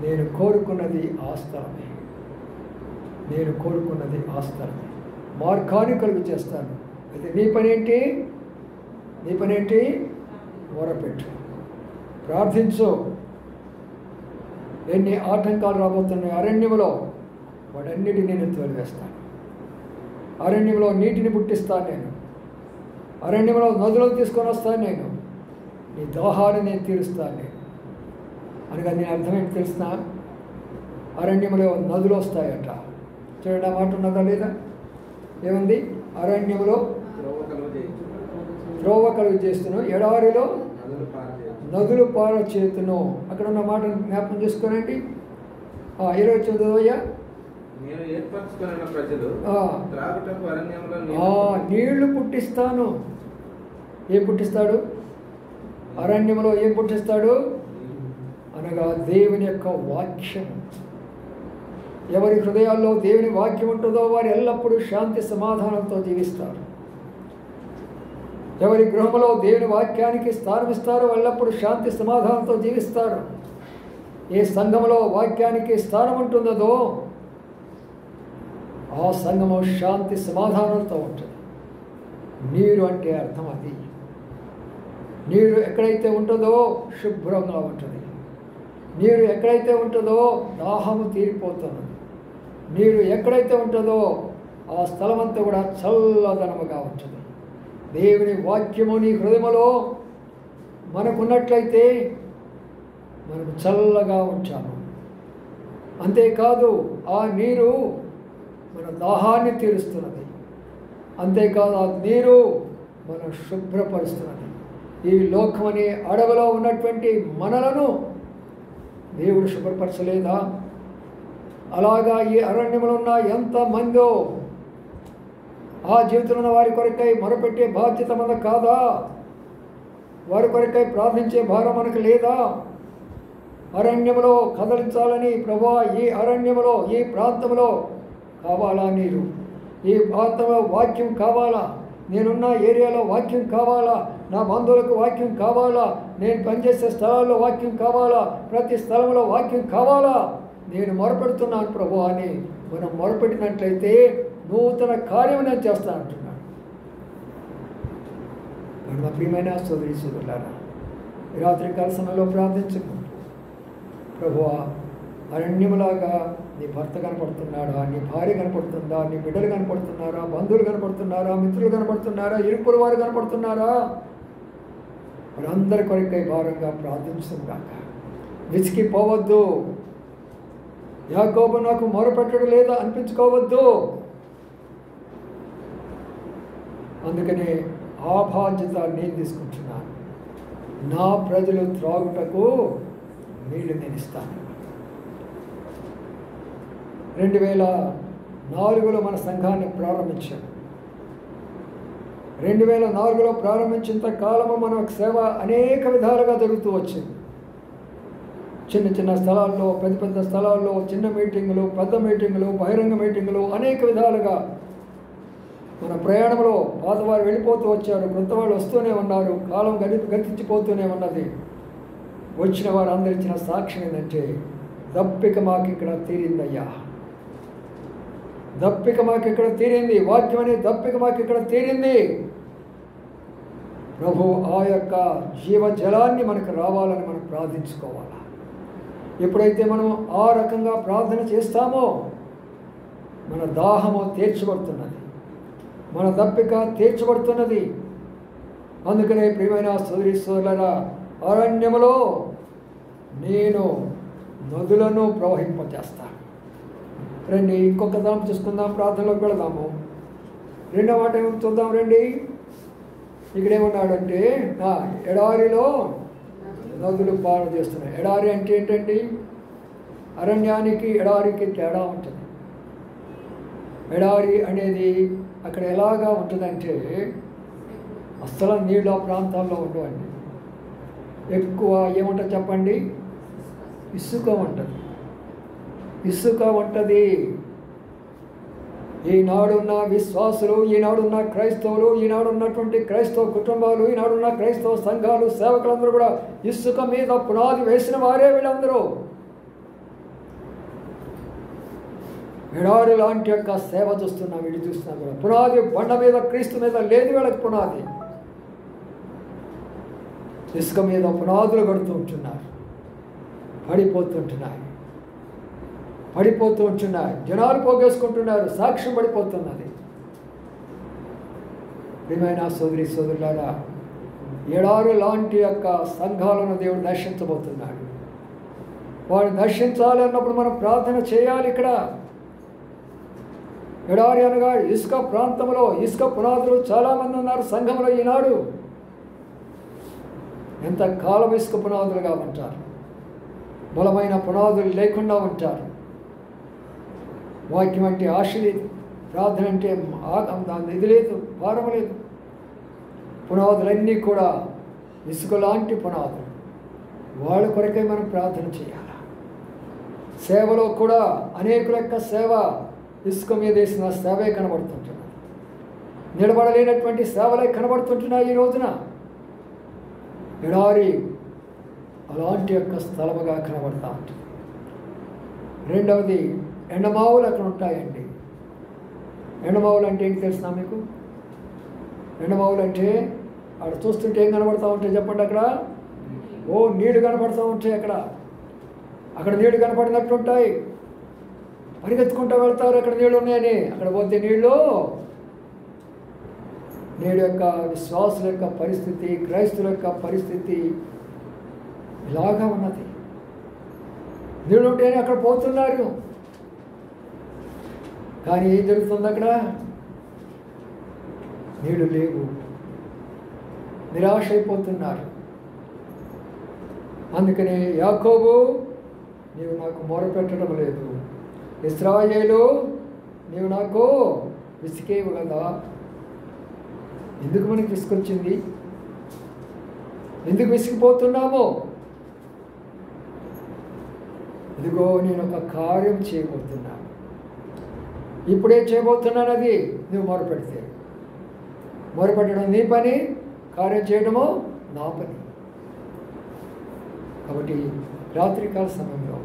నేను కోరుకున్నది ఆ స్థలమే, నేను కోరుకున్నది ఆ స్థలమే, మార్గాన్ని కలుగు చేస్తాను. అయితే నీ పనేంటి? నీ పనేంటి? మొరపెట్టు, ప్రార్థించు. ఎన్ని ఆటంకాలు రాబోతున్నాయి అరణ్యంలో, వాటన్నిటిని నేను తోలివేస్తాను. అరణ్యంలో నీటిని పుట్టిస్తాను నేను, అరణ్యంలో నదులను తీసుకొని వస్తాను నేను, నీ దాహాన్ని నేను తీరుస్తాను నేను. అనగా నేను అర్థమేంటి తెలిసిన? అరణ్యంలో నదులు వస్తాయట. చూడండి, ఆ మాట ఉన్నదా లేదా? ఏముంది? అరణ్యంలో త్రోవ కలుగు చేస్తును, ఎడారిలో నదులు పార చేతును. అక్కడ ఉన్న మాట జ్ఞాపకం చేసుకోనండి. 29 నీళ్లు పుట్టిస్తాను. ఏం పుట్టిస్తాడు? అరణ్యంలో ఏం పుట్టిస్తాడు? అనగా దేవుని యొక్క వాక్యం. ఎవరి హృదయాల్లో దేవుని వాక్యం ఉంటుందో వారు ఎల్లప్పుడూ శాంతి సమాధానంతో జీవిస్తారు. ఎవరి గృహంలో దేవుని వాక్యానికి స్థానం ఇస్తారో ఎల్లప్పుడూ శాంతి సమాధానంతో జీవిస్తారు. ఏ సంఘంలో వాక్యానికి స్థానం ఉంటుందో ఆ సంఘము శాంతి సమాధానంతో ఉంటుంది. నీరు అంటే అర్థం అది. నీరు ఎక్కడైతే ఉంటుందో శుభ్రంగా ఉంటుంది. నీరు ఎక్కడైతే ఉంటుందో దాహము తీరిపోతున్నది. నీరు ఎక్కడైతే ఉంటుందో ఆ స్థలం అంతా కూడా చల్లదనముగా ఉంటుంది. దేవుని వాక్యము నీ హృదయములో మనకున్నట్లయితే మనకు చల్లగా ఉంటాము. అంతేకాదు, ఆ నీరు మన దాహాన్ని తీరుస్తున్నది. అంతేకాదు, ఆ నీరు మనం శుభ్రపరుస్తున్నది. ఈ లోకమనే అడవిలో ఉన్నటువంటి మనలను దేవుడు శుభ్రపరచలేదా? అలాగా ఈ అరణ్యంలో ఉన్న ఎంతమందో ఆ జీవితంలో ఉన్న వారి కొరకై మొరపెట్టే బాధ్యత మనకు కాదా? వారి కొరకై ప్రార్థించే భారం మనకు లేదా? అరణ్యంలో కదలించాలని ప్రభువా, ఈ అరణ్యంలో ఈ ప్రాంతంలో కావాలా నీరు? ఈ ప్రాంతంలో వాక్యం కావాలా? నేనున్న ఏరియాలో వాక్యం కావాలా? నా బంధువులకు వాక్యం కావాలా? నేను పనిచేసే స్థలాల్లో వాక్యం కావాలా? ప్రతి స్థలంలో వాక్యం కావాలా? నేను మొరపెడుతున్నాను ప్రభు అని మనం మొరపెట్టినట్లయితే నూతన కార్యం నేను చేస్తాను అంటున్నాను. నా ప్రియమైన సోదరి సోదరులారా, రాత్రికాల సమయంలో ప్రార్థించుకుంటూ, ప్రభువా, అరణ్యములాగా నీ భర్త కనపడుతున్నాడా? నీ భార్య కనపడుతుందా? నీ బిడ్డలు కనపడుతున్నారా? బంధువులు కనపడుతున్నారా? మిత్రులు కనపడుతున్నారా? ఇరుకుల వారు కనపడుతున్నారా? వారందరి కొరకై భారంగా ప్రార్థించుగాక. విసిగిపోవద్దు. యాకోబు నాకు మొరపెట్టడం లేదా అనిపించుకోవద్దు. అందుకనే ఆ బాధ్యత నేను తీసుకుంటున్నాను. నా ప్రజలు త్రాగుటకు నీళ్లు నేను ఇస్తాను. 2004లో మన సంఘాన్ని ప్రారంభించాను. 2004లో ప్రారంభించినంత కాలము మన సేవ అనేక విధాలుగా జరుగుతూ వచ్చింది. చిన్న చిన్న స్థలాల్లో, పెద్ద పెద్ద స్థలాల్లో, చిన్న మీటింగులు, పెద్ద మీటింగులు, బహిరంగ మీటింగులు, అనేక విధాలుగా మన ప్రయాణంలో పాతవారు వెళ్ళిపోతూ వచ్చారు, కొత్త వాళ్ళు వస్తూనే ఉన్నారు. కాలం గతించిపోతూనే ఉన్నది. వచ్చిన వారు అందరు ఇచ్చిన సాక్ష్యం ఏంటంటే, దప్పిక మాకు ఇక్కడ తీరిందయ్యా, దప్పిక మాకు ఇక్కడ తీరింది, వాక్యం అనే దప్పిక మాకు ఇక్కడ తీరింది. ప్రభు ఆ యొక్క జీవజలాన్ని మనకు రావాలని మనం ప్రార్థించుకోవాలి. ఎప్పుడైతే మనం ఆ రకంగా ప్రార్థన చేస్తామో మన దాహము తీర్చబడుతున్నది, మన దప్పిక తీర్చబడుతున్నది. అందుకనే ప్రియమైన సోదరి సోదరులారా, అరణ్యములో నేను నదులను ప్రవహింపజేస్తాడు. రండి ఇంకొక దాం చూసుకుందాం, ప్రార్థనలోకి వెళదాము. రెండో మాట ఏమో చూద్దాం రండి. ఇక్కడేమన్నాడంటే ఎడారిలో నదులు పాలు చేస్తున్నాయి. ఎడారి అంటే ఏంటండి? అరణ్యానికి ఎడారికి తేడా ఉంటుంది. ఎడారి అనేది అక్కడ ఎలాగా ఉంటుందంటే అస్సలు నీళ్ళ ప్రాంతాల్లో ఉండవండి. ఎక్కువ ఏముంటుంది చెప్పండి? ఇసుక ఉంటుంది. ఇసుక ఉంటుంది. ఈనాడున్న విశ్వాసులు, ఈనాడున్న క్రైస్తవులు, ఈనాడున్నటువంటి క్రైస్తవ కుటుంబాలు, ఈనాడున్న క్రైస్తవ సంఘాలు, సేవకులందరూ కూడా ఇసుక మీద పునాది వేసిన వారే వీళ్ళందరూ. ఎడారి లాంటి యొక్క సేవ చూస్తున్నాం, వీళ్ళు చూస్తున్నాం కూడా. పునాది బండ మీద, క్రీస్తు మీద లేదు వీళ్ళకి పునాది. ఇసుక మీద పునాదులు కడుతూ ఉంటున్నారు, పడిపోతుంటున్నాయి. జనాలు పోగేసుకుంటున్నారు, సాక్ష్యం పడిపోతున్నది. ప్రియమైన సోదరి సోదరులారా, ఎడారి లాంటి యొక్క సంఘాలను దేవుడు దర్శించబోతున్నాడు. వాడిని దర్శించాలి అన్నప్పుడు మనం ప్రార్థన చేయాలి. ఇక్కడ ఎడారి అనగా ఇసుక ప్రాంతంలో ఇసుక పునాదులు చాలామంది ఉన్నారు సంఘంలో ఈనాడు. ఎంత కాలం ఇసుక పునాదులుగా ఉంటారు, బలమైన పునాదులు లేకుండా ఉంటారు. వాక్యం అంటే ఆశ లేదు, ప్రార్థన అంటే ఇది లేదు, భారం లేదు. పునాదులన్నీ కూడా ఇసుక లాంటి పునాదులు. వాళ్ళ కొరకే మనం ప్రార్థన చేయాలి. సేవలో కూడా అనేకుల యొక్క సేవ ఇసుక మీద వేసిన సేవే కనబడుతుంటున్నాయి. నిలబడలేనటువంటి సేవలే కనబడుతుంటున్నాయి ఈ రోజున. ఎడారి అలాంటి యొక్క స్థలముగా కనబడతా ఉంటుంది. రెండవది ఎండమావులు అక్కడ ఉంటాయండి. ఎండమావులు అంటే ఏంటి తెలిసిన మీకు? ఎండమావులు అంటే అక్కడ చూస్తుంటే ఏం కనబడతా ఉంటాయి చెప్పండి? అక్కడ నీళ్లు కనబడుతూ ఉంటాయి. అక్కడ నీళ్లు కనపడినట్టు ఉంటాయి. పరిగెత్తుకుంటూ వెళ్తారు అక్కడ నీళ్ళు ఉన్నాయని. అక్కడ పోతే నీళ్ళు నేడు యొక్క విశ్వాసుల యొక్క పరిస్థితి, క్రైస్తుల యొక్క పరిస్థితి ఇలాగా ఉన్నది. నీళ్ళు ఉంటేనే అక్కడ పోతున్నారు. కానీ ఏం జరుగుతుంది అక్కడ? నీళ్ళు లేవు, నిరాశ అయిపోతున్నారు. అందుకని యాకోబు, నీవు నాకు మొరపెట్టడం లేదు. ఇశ్రాయేలు, నీవు నాకు విసికేవు కదా. ఎందుకు మనకి విసుకొచ్చింది? ఎందుకు విసిగిపోతున్నామో? ఇదిగో నేను ఒక కార్యం చేయబోతున్నాను. ఇప్పుడే చేయబోతున్నాను. అది నువ్వు మొరపెడితే, మొరపెట్టడం నీ పని, కార్యం చేయడము నా పని. కాబట్టి రాత్రికాల సమయంలో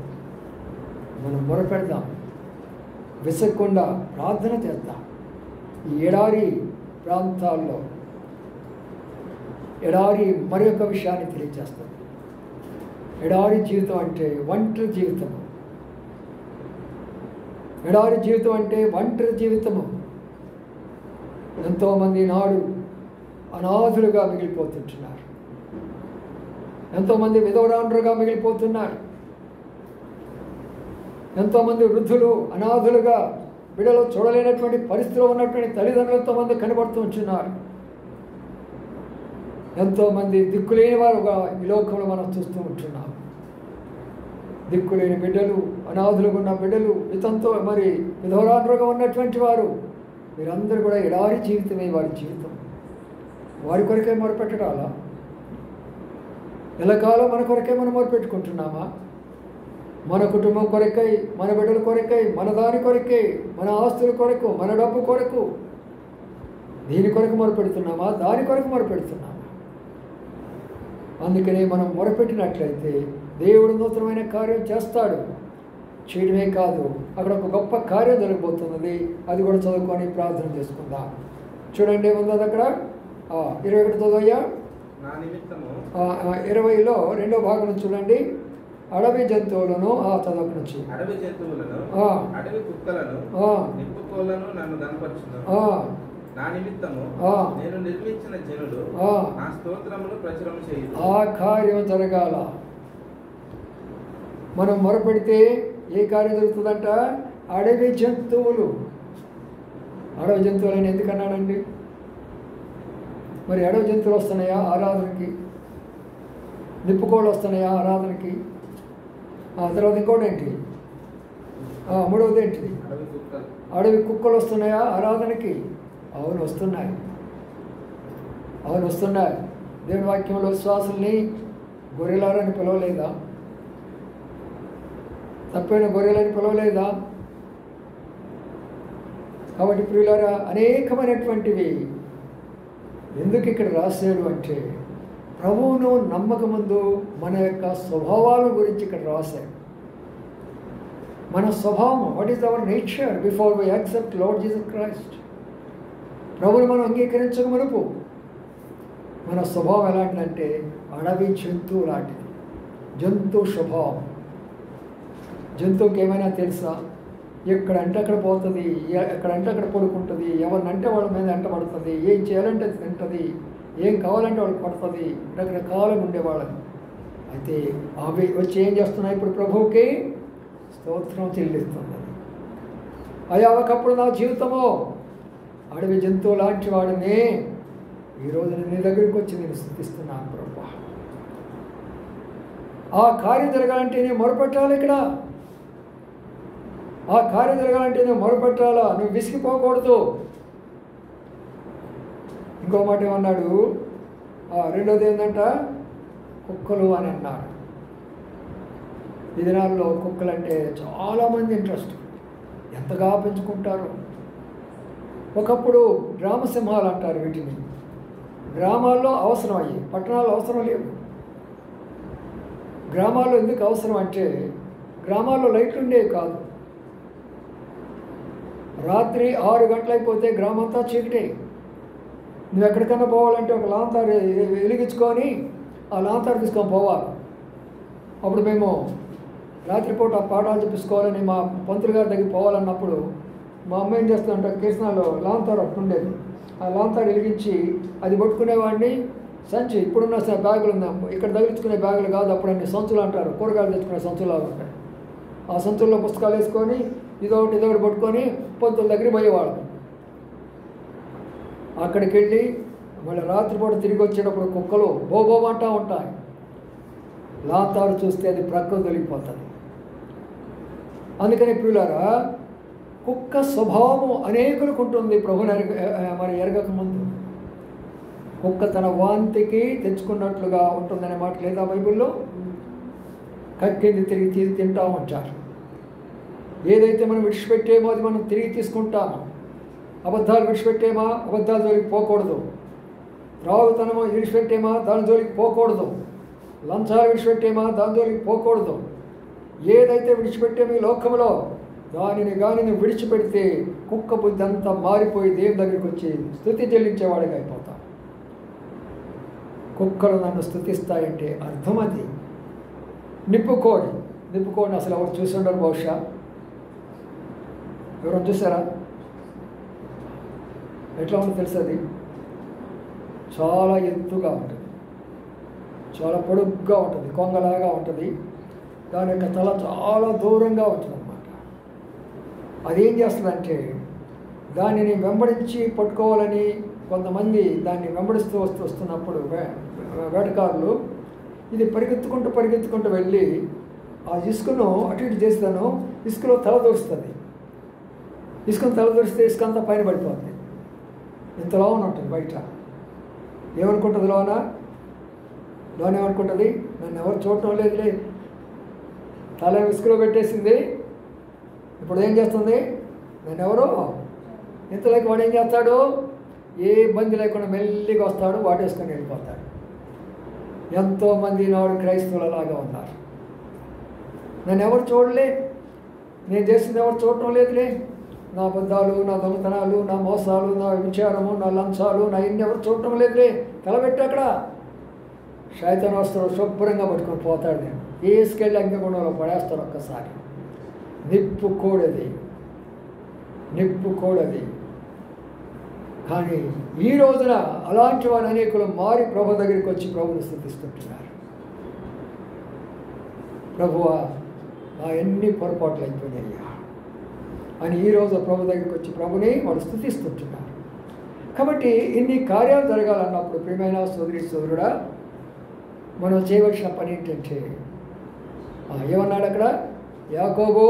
మనం మొరపెడదాం, విసగకుండా ప్రార్థన చేద్దాం. ఈ ఎడారి ప్రాంతాల్లో ఎడారి మరి ఒక విషయాన్ని తెలియజేస్తుంది. ఎడారి జీవితం అంటే ఒంటరి జీవితము. ఎడారి జీవితం అంటే ఒంటరి జీవితము. ఎంతోమంది నాడు అనాథులుగా మిగిలిపోతుంటున్నారు. ఎంతోమంది విధవరాండ్రులుగా మిగిలిపోతున్నారు. ఎంతోమంది వృద్ధులు అనాథులుగా, బిడ్డలు చూడలేనటువంటి పరిస్థితిలో ఉన్నటువంటి తల్లిదండ్రులతో మంది కనబడుతూ ఉంటున్నారు. ఎంతోమంది దిక్కులేని వారుగా ఈ లోకంలో మనం చూస్తూ ఉంటున్నాం. దిక్కులేని బిడ్డలు, అనాథులుగా ఉన్న బిడ్డలు, ఇతంతో మరి విధవరాండ్రులుగా ఉన్నటువంటి వారు, వీరందరూ కూడా ఎడారి జీవితమే వారి జీవితం. వారి కొరకే మొరపెట్టడాలా? ఎల్లకాలం మన కొరకే మనం మొరపెట్టుకుంటున్నామా? మన కుటుంబం కొరకై, మన బిడ్డల కొరకై, మన దాని కొరకై, మన ఆస్తుల కొరకు, మన డబ్బు కొరకు, దీని కొరకు మొరపెడుతున్నామా? దాని కొరకు మొరపెడుతున్నామా? అందుకనే మనం మొరపెట్టినట్లయితే దేవుడు నూతనమైన కార్యం చేస్తాడు. చేయడమే కాదు, అక్కడ ఒక గొప్ప కార్యం జరగబోతున్నది. అది కూడా చదువుకొని ప్రార్థన చేసుకుందాం. చూడండి ఏముంది అది అక్కడ. 21 చదవయ్యా. 20లో 2వ భాగం చూడండి. అడవి జంతువులను చదవకు నుంచి. అడవి జంతువులను, అడవి కుక్కలను, నిప్పుకోళ్లను నన్ను కనపరచును. నా నిమిత్తము నేను నిర్మించిన జనులు నా స్తోత్రమును ప్రచురం చేయును. ఆ కార్యం జరగాల. మనం మొరపెడితే ఏ కార్యం జరుగుతుందంట? అడవి జంతువులు అని ఎందుకన్నాడండి? మరి అడవి జంతువులు వస్తున్నాయా ఆరాధనకి? నిప్పుకోళ్ళు వస్తున్నాయా ఆరాధనకి? ఆ తర్వాత ఇంకోటి ఏంటి? మూడవది ఏంటిది? అడవి కుక్కలు వస్తున్నాయా ఆరాధనకి? అవును వస్తున్నాయి. దేవుని వాక్యంలో విశ్వాసుల్ని గొర్రెలారని పిలవలేదా? తప్పైన గొర్రెలని పిలవలేదా? కాబట్టి ప్రియులారా, అనేకమైనటువంటివి ఎందుకు ఇక్కడ రాశాడు అంటే ప్రభువును నమ్మకముందు మన యొక్క స్వభావాల గురించి ఇక్కడ రాశాడు. మన స్వభావం, what is our nature before we accept Lord Jesus Christ. ప్రభువును మనం అంగీకరించక మునుపు మన స్వభావం ఎలాంటిదంటే అడవి జంతువు లాంటిది. జంతు స్వభావం. జంతువుకి ఏమైనా తెలుసా? ఎక్కడంటే అక్కడ పోతుంది, ఎక్కడంటే అక్కడ పడుకుంటుంది, ఎవరినంటే వాళ్ళ మీద వెంటబడుతుంది, ఏం చేయాలంటే తింటుంది, ఏం కావాలంటే వాళ్ళకి పడుతుంది, రకరకాలుగా ఉండేవాళ్ళని. అయితే అవి వచ్చి ఏం చేస్తున్నాయి? ఇప్పుడు ప్రభువుకి స్తోత్రం చెల్లిస్తుంది. అయ్యా ఒకప్పుడు నా జీవితము అడవి జంతువు లాంటి వాడిని, ఈరోజు నీ దగ్గరికి వచ్చి నేను స్తుతిస్తున్నాను ప్రభు. ఆ కార్యం జరగాలంటే నేను మొరపెట్టాలి. ఇక్కడ ఆ కార్యం జరగాలంటే నువ్వు మొరపెట్టాలా, నువ్వు విసిగిపోకూడదు. ఇంకో మాట ఏమన్నాడు? రెండోది ఏంటంట? కుక్కలు అని అన్నాడు. ఈ దినాల్లో కుక్కలు అంటే చాలామంది ఇంట్రెస్ట్, ఎంతగా పెంచుకుంటారు. ఒకప్పుడు గ్రామ సింహాలు అంటారు వీటిని. గ్రామాల్లో అవసరం అయ్యి, పట్టణాల్లో అవసరం లేవు. గ్రామాల్లో ఎందుకు అవసరం అంటే గ్రామాల్లో లైట్లు ఉండేవి కాదు. రాత్రి 6 గంటలైపోతే గ్రామంతా చీకటే. నువ్వు ఎక్కడికైనా పోవాలంటే ఒక లాంతారు వెలిగించుకొని ఆ లాంతారు తీసుకొని పోవాలి. అప్పుడు మేము రాత్రిపూట పాఠాలు చూపించుకోవాలని మా పంతులు గారి దగ్గర పోవాలన్నప్పుడు మా అమ్మ ఏం చేస్తుందంటే కృష్ణాలో లాంతారు ఒకటి ఉండేది. ఆ లాంతారు వెలిగించి అది పట్టుకునేవాడిని. సంచి ఇప్పుడున్న బ్యాగులు ఉందాం, ఇక్కడ తగిలించుకునే బ్యాగులు కాదు, అప్పుడు అన్ని సంచులు అంటారు, కూరగాయలు తెచ్చుకునే సంచులు ఉంటాయి. ఆ సంచుల్లో పుస్తకాలు వేసుకొని ఇదొకటి పట్టుకొని పంతుల దగ్గరికి పోయేవాళ్ళం. అక్కడికి వెళ్ళి మళ్ళీ రాత్రిపూట తిరిగి వచ్చేటప్పుడు కుక్కలు బోబోమంటూ ఉంటాయి. లాంతారు చూస్తే అది ప్రక్కకు తొలగిపోతుంది. అందుకని ప్రియులారా, కుక్క స్వభావము అనేకులకు ఉంటుంది ప్రభుని మరి ఎరగక ముందు. కుక్క తన వాంతికి తెచ్చుకున్నట్లుగా ఉంటుందనే మాట లేదా బైబిల్లో? కక్కింది తిరిగి తింటూ ఉంటారు. ఏదైతే మనం విడిచిపెట్టేమో అది మనం తిరిగి తీసుకుంటాము. అబద్ధాలు విడిచిపెట్టేమా అబద్ధాల జోలికి పోకూడదు. రావుతనము విడిచిపెట్టేమా దాని జోలికి పోకూడదు. లంచాలు విడిచిపెట్టేమా దాని జోలికి పోకూడదు. ఏదైతే విడిచిపెట్టేమో ఈ లోకంలో దానిని కానీ నువ్వు విడిచిపెడితే కుక్క బుద్ధి అంతా మారిపోయి దేవుని దగ్గరికి వచ్చి స్తుతి చెల్లించేవాడిగా అయిపోతాం. కుక్కలు నన్ను స్తుతిస్తాయంటే అర్థం అది. నిప్పుకోడిని అసలు ఎవరు చూసి ఉండరు బహుశా. ఎవరైనా చూసారా? ఎట్లా ఉందో తెలుసు? అది చాలా ఎత్తుగా ఉంటుంది, చాలా పొడుగ్గా ఉంటుంది, కొంగలాగా ఉంటుంది. దాని యొక్క తల చాలా దూరంగా ఉంటుంది అన్నమాట. అదేం చేస్తుందంటే దానిని వెంబడించి పట్టుకోవాలని కొంతమంది దాన్ని వెంబడిస్తూ వస్తున్నప్పుడు వేటకారులు ఇది పరిగెత్తుకుంటూ వెళ్ళి ఆ ఇసుకను అటు ఇటు చేస్తాను, ఇసుకలో తల దూరుస్తుంది. ఇసుకను తల దూరిస్తే ఇసుక అంతా పైన పడిపోతుంది. ఇంతలో ఉంటుంది బయట. ఏమనుకుంటుంది లోన ఏమనుకుంటుంది? నన్ను ఎవరు చూడటం లేదులే, తల ఇసుకలో పెట్టేసింది, ఇప్పుడు ఏం చేస్తుంది? నన్ను ఎవరో ఇంతలోకి వాడు ఏం చేస్తాడు? ఏ ఇబ్బంది లేకుండా మెల్లిగా వస్తాడు, వాటేసుకొని వెళ్ళిపోతాడు. ఎంతోమంది నాడు క్రైస్తవులలాగా ఉన్నారు. నన్ను ఎవరు చూడలే, నేను చేసింది ఎవరు చూడటం లేదులే, నా అబద్ధాలు, నా దొంగతనాలు, నా మోసాలు, నా విచారము, నా లంచాలు, నా ఇన్ని ఎవరు చూడటం లేదులే, తలబెట్టి అక్కడ శైతాను వస్తాడు, శుభ్రంగా పట్టుకొని పోతాడు. నేను తీసుకెళ్ళి అగ్నిగుండంలో పడేస్తాడు ఒక్కసారి. నిప్పు కోడది. కానీ ఈ రోజున అలాంటి వారు అనేకులు మారి ప్రభు దగ్గరికి వచ్చి ప్రభువుని స్తుతిస్తుంటున్నారు. ప్రభువా నా ఎన్ని పొరపాట్లు అయిపోయినాయ్యా అని ఈరోజు ప్రభు దగ్గరికి వచ్చి ప్రభుని వాడు స్తుతిస్తుంటున్నారు. కాబట్టి ఇన్ని కార్యాలు జరగాలన్నప్పుడు ప్రియమైన సోదరి సోదరుడా, మనం చేయవలసిన పని ఏంటంటే ఏమన్నాడు అక్కడ? యాకోబు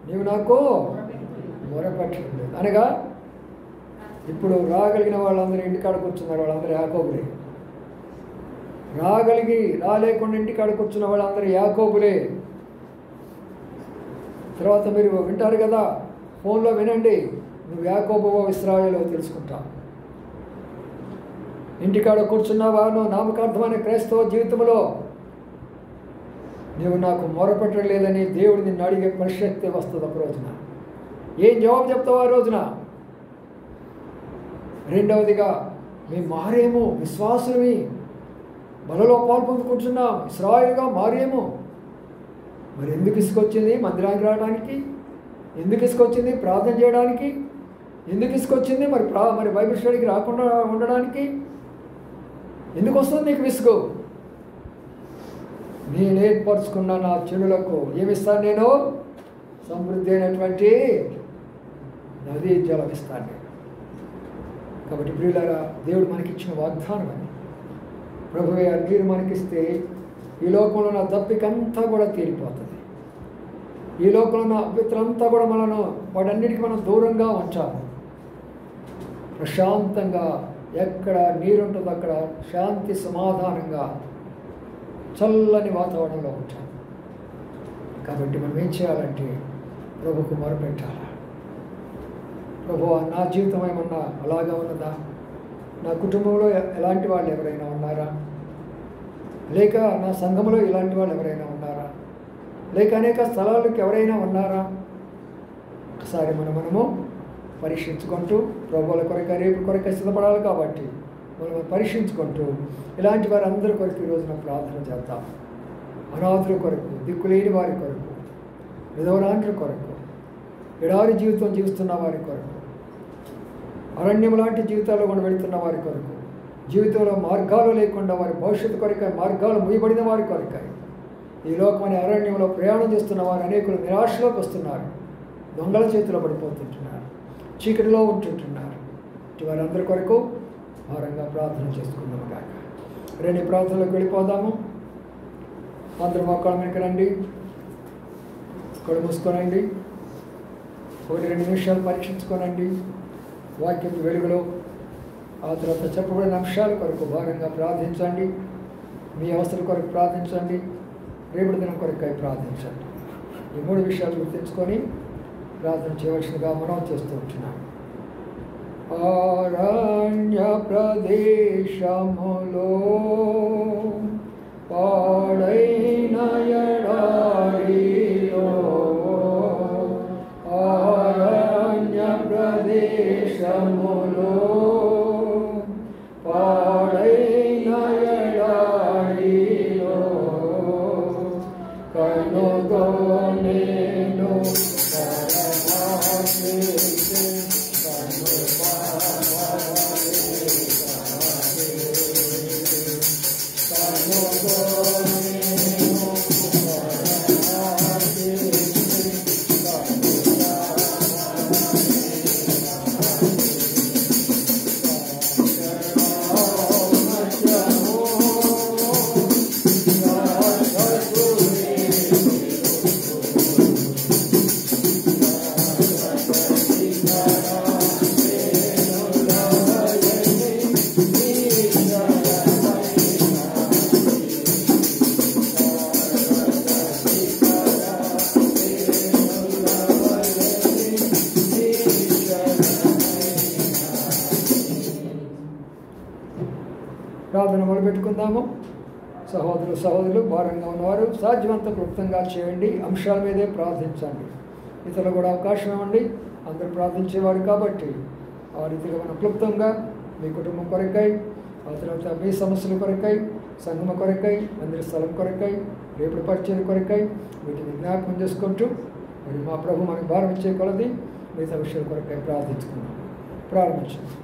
నీవు నాకు మొరపెట్టలేదు అనగా, ఇప్పుడు రాగలిగిన వాళ్ళందరూ ఇంటికాడ కూర్చున్నారు, వాళ్ళందరూ యాకోబులే. రాలేకుండా ఇంటికాడ కూర్చున్న వాళ్ళందరూ యాకోబులే. తర్వాత మీరు వింటారు కదా, ఫోన్లో వినండి, నువ్వు యాకోబువో ఇశ్రాయేలో తెలుసుకుంటావు. ఇంటికాడ కూర్చున్నావా, నువ్వు నామకార్థమైన క్రైస్తవ జీవితంలో నువ్వు నాకు మొరపెట్టలేదని దేవుడు నిన్ను అడిగే పరిస్థితి వస్తుంది ఒక రోజున. ఏం జవాబు చెప్తావు ఆ రోజున? రెండవదిగా, మేము మారేమో, విశ్వాసులమి, బలలో పాల్పొందుకుంటున్నాం, ఇశ్రాయేలుగా మారేమో. మరి ఎందుకు ఇసుకొచ్చింది మందిరానికి రావడానికి? ఎందుకు ఇసుకొచ్చింది ప్రార్థన చేయడానికి? ఎందుకు ఇసుకొచ్చింది మరి బైబిల్ స్టడీకి రాకుండా ఉండడానికి? ఎందుకు వస్తుంది నీకు విసుగు? నేను ఏర్పరచుకున్న నా చెడులకు ఏమిస్తాను? నేను సమృద్ధి అయినటువంటి నదీ జలం ఇస్తాను నేను. కాబట్టి ప్రియులారా, దేవుడు మనకిచ్చిన వాగ్దానం అని, ప్రభువే నీరు మనకిస్తే ఈ లోకంలో నా దప్పికంతా కూడా తీరిపోతుంది. ఈ లోకంలో నా అభ్యర్థులంతా కూడా మనను వాటన్నిటికీ మనం దూరంగా ఉంచాము. ప్రశాంతంగా ఎక్కడ నీరుంటుందో అక్కడ శాంతి సమాధానంగా చల్లని వాతావరణంలో ఉంటాం. కాబట్టి మనం ఏం చేయాలంటే ప్రభుకు మొరపెట్టాలి. ప్రభువా, నా జీవితం ఏమన్నా అలాగా ఉన్నదా? నా కుటుంబంలో ఎలాంటి వాళ్ళు ఎవరైనా ఉన్నారా? లేక నా సంఘంలో ఇలాంటి వాళ్ళు ఎవరైనా ఉన్నారా? లేక అనేక స్థలాలకు ఎవరైనా ఉన్నారా? ఒకసారి మనము పరీక్షించుకుంటూ, ప్రభువుల కొరక రేపు కొరక సిద్ధపడాలి కాబట్టి మనం పరీక్షించుకుంటూ ఇలాంటి వారందరి కొరకు ఈ రోజున ప్రార్థన చేద్దాం. అనాథుల కొరకు, దిక్కులేని వారి కొరకు, విధవరాండ్రుల కొరకు, ఎడారి జీవితం జీవిస్తున్న వారి కొరకు, అరణ్యం లాంటి జీవితాల్లో కూడా వెళుతున్న వారి కొరకు, జీవితంలో మార్గాలు లేకుండా వారి భవిష్యత్తు కొరకై మార్గాలు మూయబడిన వారి కొరకై, ఈ లోకమనే అరణ్యంలో ప్రయాణం చేస్తున్న వారు అనేకులు నిరాశలోకి వస్తున్నారు, దొంగల చేతిలో పడిపోతుంటున్నారు, చీకటిలో ఉంటుంటున్నారు. వారందరి కొరకు భారంగా ప్రార్థన చేసుకుందాము కాక. రెండు ప్రార్థనలోకి వెళ్ళిపోదాము. అందరూ మొక్కల మీదకి రండి, కళ్ళు మూసుకోనండి, 1-2 నిమిషాలు పరీక్షించుకోనండి వాక్యం వెలుగులో. ఆ తర్వాత చెప్పబడిన అంశాల కొరకు భారంగా ప్రార్థించండి. మీ అవసరం కొరకు ప్రార్థించండి, రేపటి దినం కొరకై ప్రార్థించండి. ఈ 3 విషయాలు గుర్తించుకొని ప్రార్థన చేయవలసిందిగా మనం చేస్తూ ఉంటున్నాం. అరణ్య ప్రదేశములో పాడైన ఎడారిలో, అరణ్య ప్రదేశములో పాడైన ఎడారిలో కనుగొనెను ప్రార్థన మొదలుపెట్టుకుందాము. సహోదరులు భారంగా ఉన్నవారు సాధ్యమంత క్లుప్తంగా చేయండి, అంశాల మీదే ప్రార్థించండి. ఇతరులు కూడా అవకాశం ఇవ్వండి, అందరూ ప్రార్థించేవారు కాబట్టి ఆ రీతిగా మనం క్లుప్తంగా మీ కుటుంబం కొరకై, ఆ తర్వాత మీ సమస్యల కొరకై, సంగమ కొరకై, మందిర స్థలం కొరకై, రేపటి పరిచయం కొరకై వీటిని జ్ఞాపకం చేసుకుంటూ మరి మా ప్రభు మనకు భారం ఇచ్చే కొలది మిగతా విషయాల కొరకై ప్రార్థించుకున్నాం. ప్రారంభించండి.